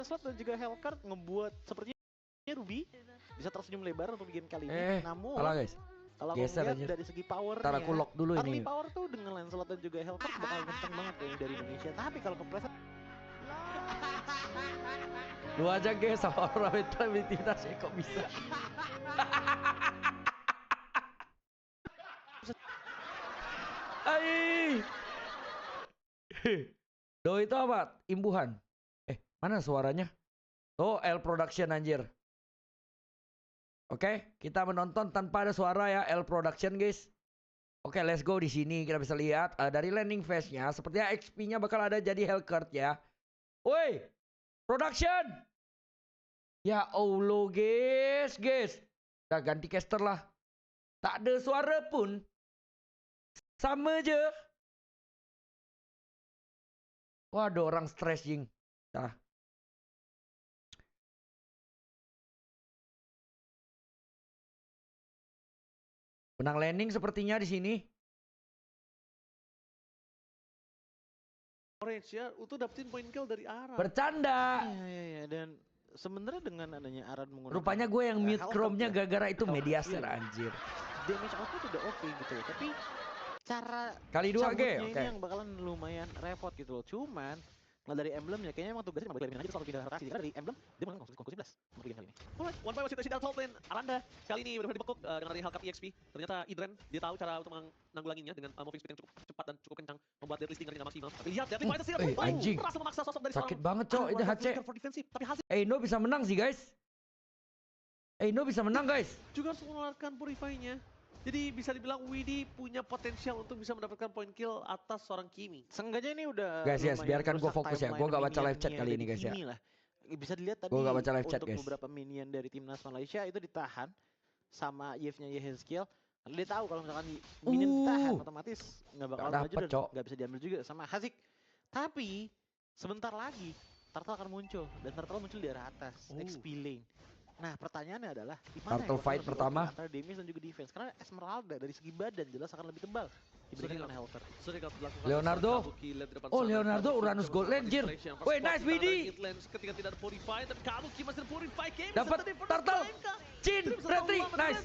Slot dan juga Hellcard ngebuat sepertinya Ruby bisa tersenyum lebar untuk game kali ini. Namun kalah guys. kalau aku lihat dari segi powernya, ntar aku lock dulu early ini. power tuh dengan Lancelot dan juga Hellcard bakal kenceng banget kayaknya dari Indonesia. Tapi kalau kepleset lu aja guys sama orang timnas ya kok bisa. Ai. Do itu apa? Imbuhan. Mana suaranya? Oh, L Production anjir. Oke, kita menonton tanpa ada suara ya, L Production guys. Oke, let's go. Di sini kita bisa lihat dari landing phase-nya sepertinya XP-nya bakal ada jadi Hellcard ya. Woi, production. Ya Allah guys. Udah ganti caster lah. Tak ada suara pun. Sama aja. Wah, ada orang stres jing. Nah. Menang landing sepertinya di sini. Orange ya, itu dapetin point kill dari Aran. Bercanda. Iya, dan sebenarnya dengan adanya Aran menggunakan rupanya gue yang mute Chrome-nya gara-gara itu media share anjir. Damage output udah oke gitu ya, tapi cara kali 2 G ini yang bakalan lumayan repot gitu loh. Cuman kalau dari Emblemnya kayaknya emang tugasnya cuma balik aja selalu pindah rotasi. Karena dari Emblem dia menang konklusi 11 untuk game kali ini. Alright, one by one situasi Dark Lane Aranda kali ini benar-benar dibekuk dengan adanya Hellcard EXP. Ternyata Idren dia tahu cara untuk menanggulanginya dengan moving speed yang cukup cepat dan cukup kencang, membuat deadly stinger tidak maksimal. Tapi lihat deadly fighter sih anjing. berhasil memaksa sosok dari sakit banget cok ini HC. Tapi hasil Eino bisa menang sih guys. Eino bisa menang guys. juga harus mengeluarkan Purify-nya. Jadi bisa dibilang Widdy punya potensial untuk bisa mendapatkan point kill atas seorang Kimi. Seenggaknya ini udah guys, biarkan gue fokus ya. Gue gak baca live chat kali ini guys ya. Bisa dilihat tadi gua gak baca live chat, untuk guys. beberapa minion dari timnas Malaysia itu ditahan sama Yves-nya Yehezkiel. Karena dia tahu kalau misalkan minion ditahan otomatis nggak bakal maju dan nggak bisa diambil juga sama Hazik. Tapi sebentar lagi Turtle akan muncul dan Turtle muncul di arah atas XP lane. Nah pertanyaannya adalah Turtle fight pertama antara damage dan juga defense, karena Esmeralda dari segi badan jelas akan lebih tebal dibandingkan dengan Hellcard. Leonardo. Oh Leonardo Uranus Gold Ranger. Woi nice Widdy. Ketika tidak ada Purify dan Kabuki masih ada Purify game. Dapat Turtle. Chin, retri, nice.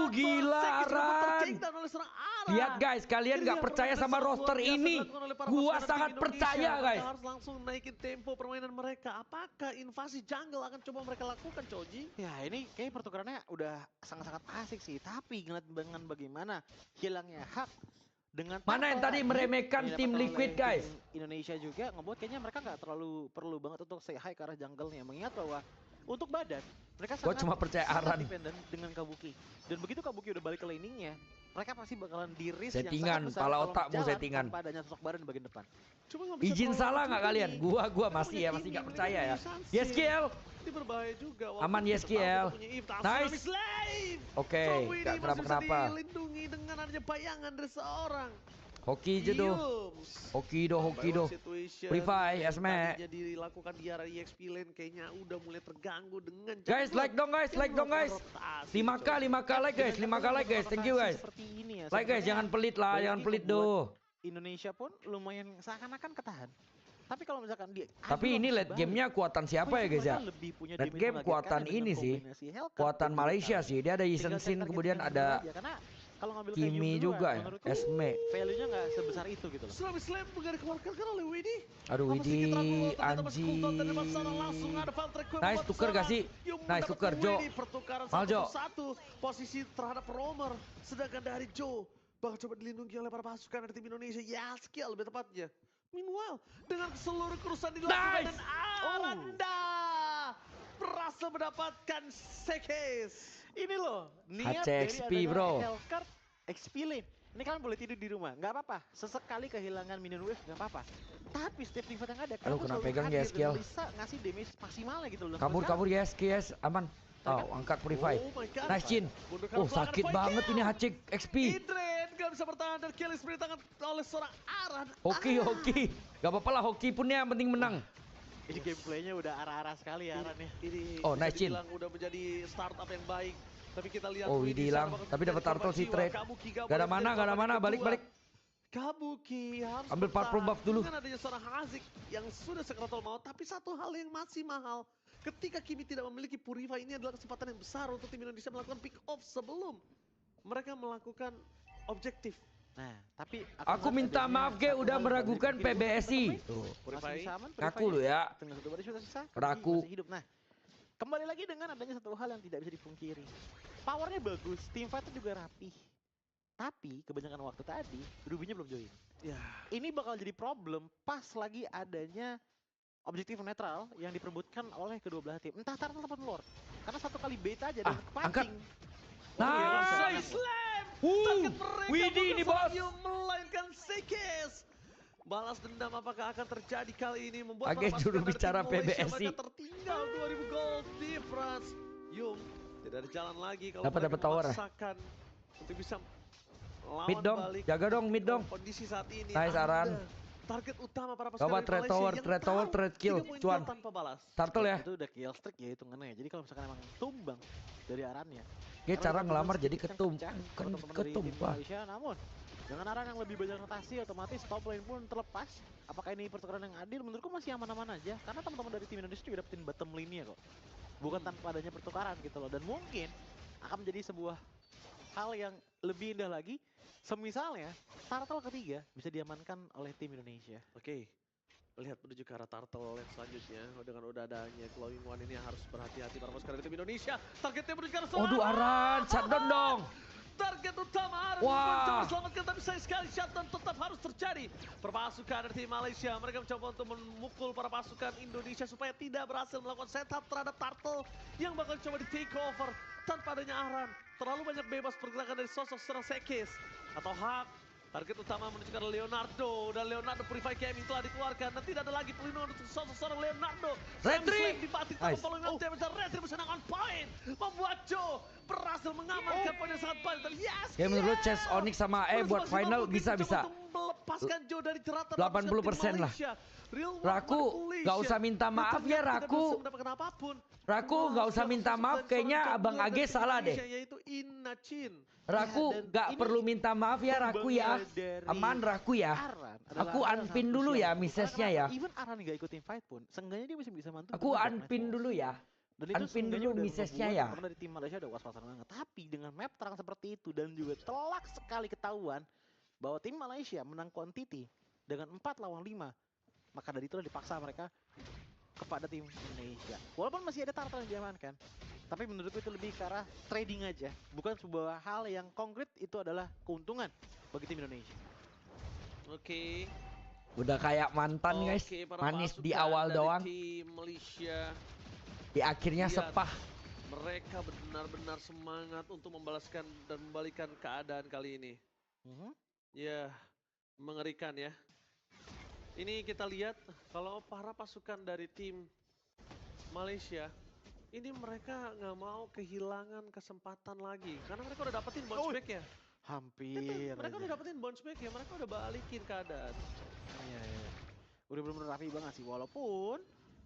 Gila Aran. Lihat guys, kalian nggak percaya sama roster ini. Gua sangat percaya guys. Harus langsung naikin tempo permainan mereka. Apakah invasi jungle akan coba mereka lakukan, Choji? Ya ini kayak pertukarannya udah sangat-sangat asik sih. Tapi ngeliat dengan bagaimana hilangnya hak dengan mana yang tadi meremehkan tim Liquid guys. Indonesia juga ngebuat kayaknya mereka nggak terlalu perlu banget untuk say hi ke arah jungle-nya. Mengingat bahwa untuk badan mereka sangat cuma percaya Aran dengan Kabuki. Dan begitu Kabuki udah balik ke laningnya, mereka pasti bakalan di-risk settingan, pala otakmu settingan. Tanpa adanya sosok badan di bagian depan. Izin salah nggak kalian? Gua masih nggak percaya ya. Yeskiel. Ini berbahaya juga. Aman Yeskiel. Nice. Oke, nggak kenapa-kenapa. Dilindungi dengan adanya bayangan dari seorang. Hoki aja tuh. Hoki do. Purify, Esme. Jadi dilakukan di area EXP lane kayaknya udah mulai terganggu dengan guys, like dong guys. 5k like guys, 5k like guys. Thank you guys. Like guys, jangan pelit lah, jangan pelit do. Indonesia pun lumayan seakan-akan ketahan. Tapi kalau misalkan dia tapi ini late game-nya kuatan siapa ya guys ya? Late game kuatan ini sih. Kuatan Malaysia sih. Dia ada Yisen Sin, kemudian ada Kimi juga ya, Esme. Value-nya nggak sebesar itu gitu loh. Slam bukan dikeluarkan oleh Widdy. Aduh Widdy, anjing. Nice tuker gak sih? Nice tuker Jo. Mal Jo. Posisi terhadap Romer. Sedangkan dari Joe bakal coba dilindungi oleh para pasukan dari tim Indonesia. Ya skill lebih tepatnya. Meanwhile, dengan seluruh kerusuhan dilakukan dan Aranda berhasil mendapatkan Sekes. Ini loh, niat HCXP bro. Hellcard XP lane. Ini kalian boleh tidur di rumah, nggak apa-apa. Sesekali kehilangan minion wave nggak apa-apa. Tapi setiap pivot yang ada, aduh kena pegang ya skill. Bisa ngasih damage maksimalnya gitu loh. Kabur yes, aman. Oh, angkat Purify. Nice Chin. Oh, sakit banget ini HCXP. Idren gak bisa bertahan dan kill is tangan oleh seorang Aran. Hoki. Gak apa-apa lah, Hoki pun yang penting menang. Ini gameplaynya udah arah-arah sekali ya Aran ya. Oh nice Chin. Udah menjadi startup yang baik. Tapi kita lihat Widdy hilang, tapi dapat turtle si trade. Gak ada mana, balik. Kabuki harus Ambil purple bertahan buff dulu. dengan adanya seorang Hazik yang sudah sekeratul maut. Tapi satu hal yang masih mahal, ketika Kimi tidak memiliki Purify, ini adalah kesempatan yang besar untuk tim Indonesia melakukan pick off sebelum mereka melakukan objektif. Nah, tapi Aku minta maaf Ge udah meragukan PBSI. Tuh. Purify. Ngaku lu ya. Tinggal satu baris sudah sisa. Raku. Masih hidup. Nah, kembali lagi dengan adanya satu hal yang tidak bisa dipungkiri. Powernya bagus, teamfight juga rapih. Tapi kebanyakan waktu tadi, Ruby-nya belum join. Ya, Ini bakal jadi problem pas lagi adanya objektif netral yang diperebutkan oleh kedua belah tim. Entah Turtle ataupun Lord. Karena satu kali bait aja dan angkat. kepancing. Nice. Slam! Target mereka Widih ini bos. melainkan Sekes. Balas dendam apakah akan terjadi kali ini membuat Agak para juru pasukan dari bicara tim Malaysia PBSI. mereka tertinggal 2000 gold difference. Yum, tidak ada jalan lagi kalau Dapat mereka tower. memaksakan untuk bisa lawan Mid dong, balik jaga dong, mid dong. kondisi saat ini. Nice, Aran. Target utama para pasukan Coba dari trade Malaysia tower, yang trade tower, tahu trade kill, 3 poin cuan. tanpa balas. Turtle ya. Itu udah kill streak ya hitungannya ya. Jadi kalau misalkan emang tumbang dari Arannya. Ge cara ngelamar jadi ketumpah. Malaysia, namun dengan Aran yang lebih banyak rotasi otomatis top lane pun terlepas. Apakah ini pertukaran yang adil? Menurutku masih aman-aman aja. Karena teman-teman dari tim Indonesia juga dapetin bottom lane-nya kok. Bukan tanpa adanya pertukaran gitu loh. Dan mungkin akan menjadi sebuah hal yang lebih indah lagi. Semisalnya Turtle ketiga bisa diamankan oleh tim Indonesia. Oke, lihat menuju ke arah Turtle yang selanjutnya. Dengan udah adanya Glowing One ini harus berhati-hati para pasukan dari tim Indonesia. Targetnya menuju ke arah Waduh Aran, shutdown dong. Target utama Aran Wah. mencoba selamatkan, tapi sayang sekali shutdown tetap harus terjadi. Perpasukan dari tim Malaysia, mereka mencoba untuk memukul para pasukan Indonesia supaya tidak berhasil melakukan setup terhadap Turtle yang bakal coba di take over tanpa adanya Aran. Terlalu banyak bebas pergerakan dari sosok seorang Sekes atau Hak. Target utama menuju ke arah Leonardo, dan Leonardo Purify Gaming telah dikeluarkan dan tidak ada lagi perlindungan untuk sosok seorang Leonardo. Retri! Dibatik Nice. following up damage dan Retribution on point membuat Joe berhasil mengamankan poin yang sangat banyak. Dan yes, Ya menurut lu Chess Onyx sama E buat final bisa. melepaskan Joe dari jeratan 80% lah. Raku, gak usah minta maaf ya Raku. Raku gak usah minta maaf, kayaknya Abang Age salah deh. Yaitu Inachin. Raku gak perlu minta maaf ya Raku ya. Aman Raku ya. Aku unpin dulu ya misesnya ya. Even Aran gak ikutin fight pun, seenggaknya dia bisa bantu. Aku unpin dulu ya. Dan itu Unpin seenggaknya dulu udah misesnya ngebuat ya. orang dari tim Malaysia udah was-wasan banget. Tapi dengan map terang seperti itu dan juga telak sekali ketahuan bahwa tim Malaysia menang quantity dengan 4 lawan 5. Maka dari itulah dipaksa mereka kepada tim Indonesia. Walaupun masih ada Turtle yang diamankan, tapi menurutku itu lebih ke arah trading aja. Bukan sebuah hal yang konkret, itu adalah keuntungan bagi tim Indonesia. Oke. Udah kayak mantan guys. Para Manis di pasukan awal dari doang. Tim Malaysia. Di akhirnya Lihat, sepah. Mereka benar-benar semangat untuk membalaskan dan membalikan keadaan kali ini. Ya, mengerikan ya. Ini kita lihat kalau para pasukan dari tim Malaysia, ini mereka nggak mau kehilangan kesempatan lagi. Karena mereka udah dapetin bounce back ya. Hampir Mereka aja. udah dapetin bounce back ya, mereka udah balikin keadaan. Iya. Udah bener-bener rapi banget sih. Walaupun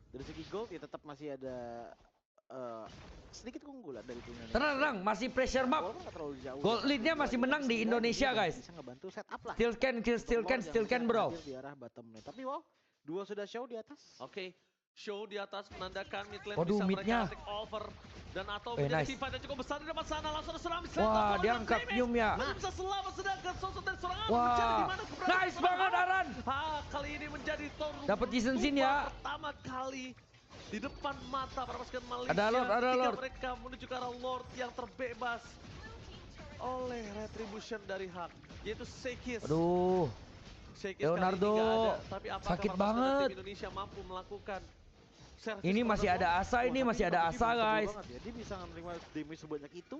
dari segi gold ya tetap masih ada sedikit keunggulan dari tim Indonesia. Tenang, masih pressure map. Walaupun nggak terlalu jauh. Gold lead-nya masih menang di Indonesia guys. Bisa ngebantu setup lah. Still can bro. Di arah bottom lane. Tapi wow, dua sudah show di atas. Oke, show di atas menandakan mid lane Waduh, bisa midnya. mereka take over. Dan atau Nice. menjadi team fight yang cukup besar di depan sana, langsung serang mid lane. Wah, dia angkat Yum ya. Masih bisa selamat, sedangkan sosok dari seorang Am Wah, mencari di mana keberadaan nice seorang banget Am. Aran. Kali ini menjadi Dapat season scene ya. Pertama kali di depan mata para pasukan Malaysia. Ada Lord, ada ketika Lord. mereka menuju ke arah Lord yang terbebas oleh retribution dari Hak, yaitu Sekis. Aduh. Sekis Leonardo, kali ini nggak ada. Tapi apakah sakit para pasukan dari banget. tim Indonesia mampu melakukan servis Ini masih terhadap ada Lord? asa, ini Wah, masih tapi ada PUBG asa bisa guys. banget ya. Dia bisa menerima damage sebanyak itu.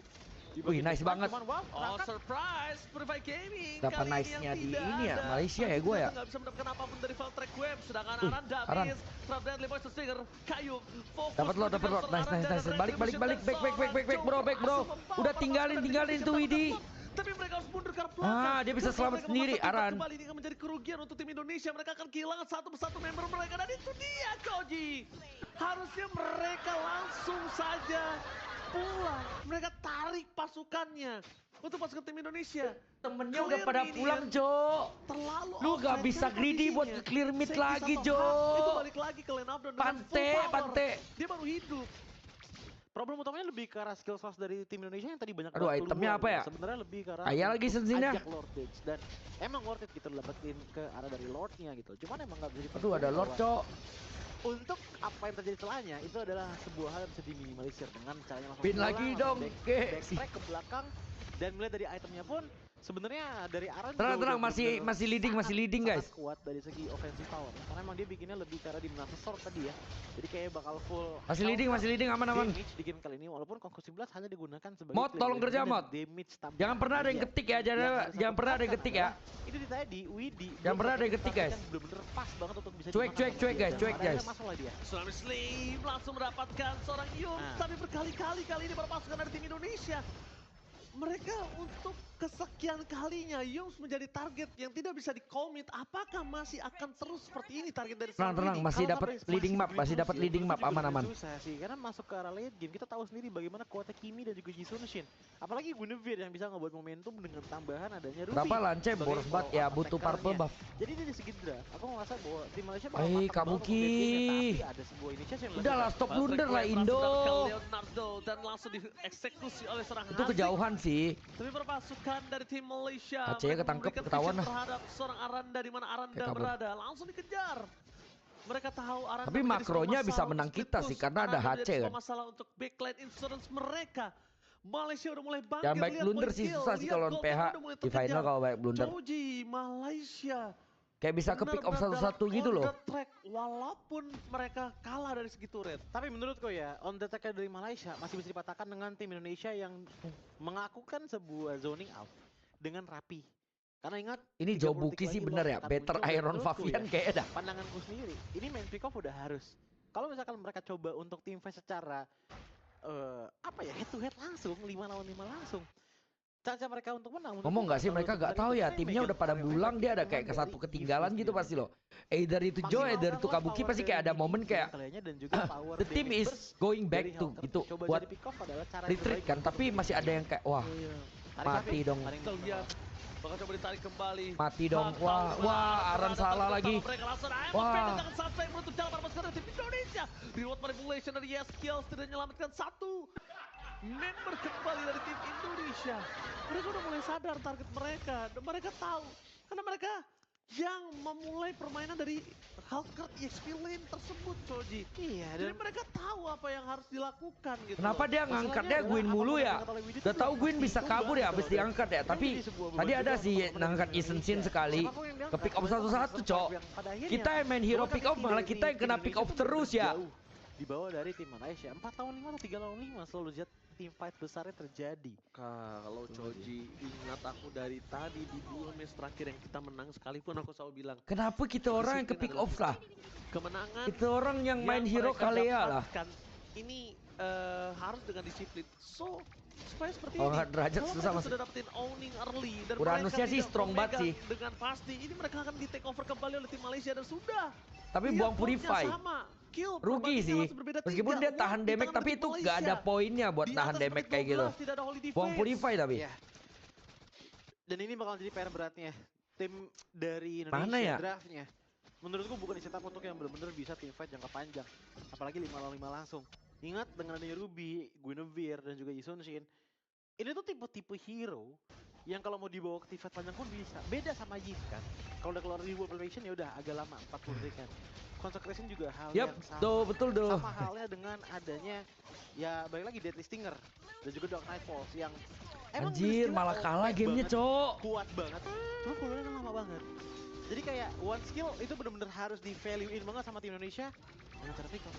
Wih, nice banget. Cuman wow, Oh, berangkat. surprise, Purify Gaming. Dapat Kali ini nice-nya yang di tidak ini ya, ada. Malaysia ya Tapi gua ya. ternyata nggak bisa mendapatkan apapun dari Valtrek Web. Sedangkan Wih, Aran Aran. Davis, Trap Deadly Voice Stinger, Kayu, fokus. Dapat Lord. Nice. Balik. Back bro. Udah tinggalin itu Widi. Tapi mereka harus mundur ke arah belakang. Ah, dia bisa Dan selamat mereka sendiri, memaksa Aran. kembali, ini akan menjadi kerugian untuk tim Indonesia. Mereka akan kehilangan satu persatu member mereka. Dan itu dia Koji. Harusnya mereka langsung saja pulang. Mereka tarik pasukannya untuk pasukan tim Indonesia. Temennya udah Clear pada minion. pulang, Jo. Terlalu Lu gak offside bisa kan greedy buat posisinya. ke clear mid Seki lagi, satu Jo. hak, itu balik lagi ke Len Abdon dengan Pante, full power. Pante. Dia baru hidup. Problem utamanya lebih ke arah skill source dari tim Indonesia yang tadi banyak Aduh, banget itemnya keluar apa ya? Sebenarnya lebih ke arah Ayah lagi untuk sensinya. ajak Lord Dage, dan emang worth it gitu dapetin ke arah dari Lordnya gitu. Cuman emang nggak bisa Aduh, dipungkiri ada Lord, bahwa Cok. untuk apa yang terjadi setelahnya itu adalah sebuah hal yang bisa diminimalisir dengan caranya langsung Pin pulang, lagi langsung dong, Ge. backtrack ke belakang, dan melihat dari itemnya pun sebenarnya dari Aran Tenang, juga tenang, udah masih bener-bener masih leading guys. sangat kuat dari segi offensive power karena emang dia bikinnya lebih ke arah di Menasa Sword tadi ya, jadi kayak bakal full Masih leading, aman. damage di game kali ini walaupun Conquest 11 hanya digunakan sebagai Mod, clear tolong kerja, damage dan Mod. damage tambahan Jangan pernah ada yang aja. ketik ya, Yang jangan harus jangan aku pernah ada yang tekankan ketik ya. adalah, itu di tadi Widi Jangan pernah ada yang ketik, guys. bener-bener pas banget untuk bisa Cuek, dimakan cuek, sama cuek, dia, guys, dan cuek, pada guys. akhirnya masuk lah dia. Tsunami Slim langsung mendapatkan seorang Yun, Nah. tapi berkali-kali kali ini para pasukan dari tim Indonesia. Mereka untuk kesekian kalinya Yums menjadi target yang tidak bisa dikomit. Apakah masih akan terus seperti ini target dari Tenang, seorang Widi? masih Kalau dapat sampai leading map, masih dapat leading map, juga aman. lebih susah sih, karena masuk ke arah late game kita tahu sendiri bagaimana kuatnya Kimi dan juga Jisoo Shin. Apalagi Guinevere yang bisa ngebuat momentum dengan tambahan adanya Ruby. Berapa lance sebagai boros banget ya, follow-up butuh purple attackernya. buff. Jadi dari segi draft, aku ngerasa bahwa tim Malaysia bakal Hei, matang banget Kabuki. untuk late game-nya, tapi ada sebuah initiasi yang Udahlah, stop blunder lah Indo. Leonardo dan langsung dieksekusi oleh seorang Itu Haziq. kejauhan sih. Tapi perpasukan dari tim Malaysia Aceh mereka ketangkep, memberikan ketahuan vision lah. terhadap seorang Aranda di mana Aranda Kayak kabur. berada, langsung dikejar. Mereka tahu Aranda Tapi menjadi makronya sebuah bisa masalah menang untuk kita split sih, push. karena ada Aranda menjadi HC kan. sebuah masalah untuk backline insurance mereka. Malaysia udah mulai bangkit. Jangan baik lihat blunder point sih, kill, susah sih lihat kalau gold PH yang udah mulai di final terkejar. kalau baik blunder. Joji Malaysia Kayak bisa ke pick off benar-benar satu-satu dalam gitu on loh. the track, walaupun mereka kalah dari segi turret. Tapi menurutku ya, on the track dari Malaysia masih bisa dipatahkan dengan tim Indonesia yang mengakukan sebuah zoning out dengan rapi. Karena ingat, Ini 30 Joe Buki detik sih lagi bener Lord ya, akan better muncul, dan Iron menurutku Favian ya, kayaknya dah. pandanganku sendiri, ini main pick off udah harus. Kalau misalkan mereka coba untuk tim fight secara apa ya, head to head langsung, 5 lawan 5 langsung. Chance mereka untuk menang. Ngomong nggak sih mereka nggak tahu ya, timnya udah pada bulang, dia ada kayak ke satu ketinggalan gitu pasti loh. Either itu Joe, either itu Kabuki, pasti kayak ada momen kayak the team is going back to itu buat retreat kan, tapi masih ada yang kayak wah mati dong. Kita lihat bakal coba ditarik kembali. Mati dong. Wah, Aran salah lagi. Wah. Dengan sampai menutup jalan para pasukan dari tim Indonesia. Reward manipulation dari Yeskiel tidak menyelamatkan satu member kembali dari tim Indonesia. Mereka udah mulai sadar target mereka. Dan mereka tahu. Karena mereka yang memulai permainan dari Halkert EXP lane tersebut, Choji. Iya, Jadi dan mereka tahu apa yang harus dilakukan gitu. Kenapa loh. dia ngangkatnya Gwyn mulu ya? Udah tahu Gwyn bisa kabur ya, habis diangkat ya. Tapi tadi ada sih ngangkat Isen Shin sekali. Ke pick off satu-satu, Cok. Kita yang main hero pick off, malah kita yang kena pick off terus ya. Di bawah dari tim Malaysia 4 lawan 5 atau 3 lawan 5 selalu lihat tim fight besarnya terjadi. Kalau Choji ingat aku dari tadi di 2 match terakhir yang kita menang sekalipun aku selalu bilang Kenapa kita orang yang ke pick off lah? kemenangan Kita orang yang main hero mereka Kalea lah. dapatkan ini harus dengan disiplin. So supaya seperti Oh, ini. derajat Kalau susah mereka masih. sudah dapetin owning early dan Uranusnya mereka sih tidak strong banget memegang sih. dengan pasti ini mereka akan di take over kembali oleh tim Malaysia dan sudah. Tapi Lihat buang poinnya Purify. sama. Kill Rugi perbandingannya sih. langsung berbeda Meskipun 3. dia tahan One di damage, tangan tapi tim itu Malaysia. gak ada poinnya buat Di tahan atas damage menit kayak gitu. 12 tidak ada holy Buang defense. Purify tapi. Iya. Dan ini bakal jadi PR beratnya tim dari Mana Indonesia ya? draftnya. Menurutku bukan di setup untuk yang benar-benar bisa tim fight jangka panjang. Apalagi 5 lawan 5 langsung. Ingat dengan adanya Ruby, Guinevere dan juga Jisoo Shin. Ini tuh tipe-tipe hero yang kalau mau dibawa ke tim fight panjang pun bisa. Beda sama Yves kan. Kalau udah keluar reward population ya udah agak lama 40 detik kan. Consecration juga hal Yap, yang sama. tuh betul tuh. Sama halnya dengan adanya ya balik lagi Deadly Stinger dan juga Dark Knight Falls yang emang Anjir, skillnya malah kalah OP gamenya, banget, Cok. kuat banget, cuma cooldownnya lama banget. Jadi kayak one skill itu benar-benar harus di value in banget sama tim Indonesia dengan cara pick off.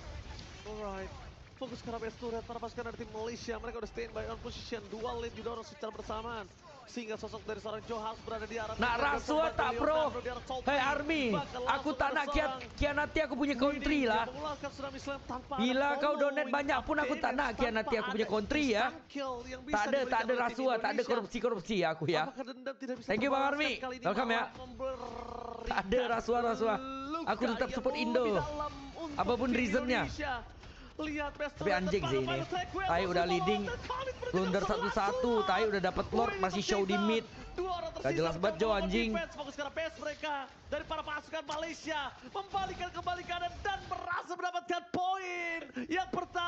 Alright. Fokus ke base turret para pasukan dari tim Malaysia. Mereka udah stand by on position. Dua lane didorong secara bersamaan. Sehingga sosok dari seorang Johas berada di arah Nah, Rasua tak bro. Hei Army, aku tak nak kianati aku punya country lah. Bila kau donate banyak pun aku tak nak kianati aku punya country ya. Tak ada Rasua, tak ada korupsi aku ya. Thank you Bang Army. Welcome ya. Tak ada Rasua. Aku tetap support Indo. Apapun reasonnya. Lihat Tapi anjing sih ini. Tai udah leading. Blunder 1-1. Tai udah dapat Lord, masih show di mid. Gak jelas banget Jo anjing. Fokus ke pace mereka dari para pasukan Malaysia. Membalikan kembali kanan dan berhasil mendapatkan poin yang pertama.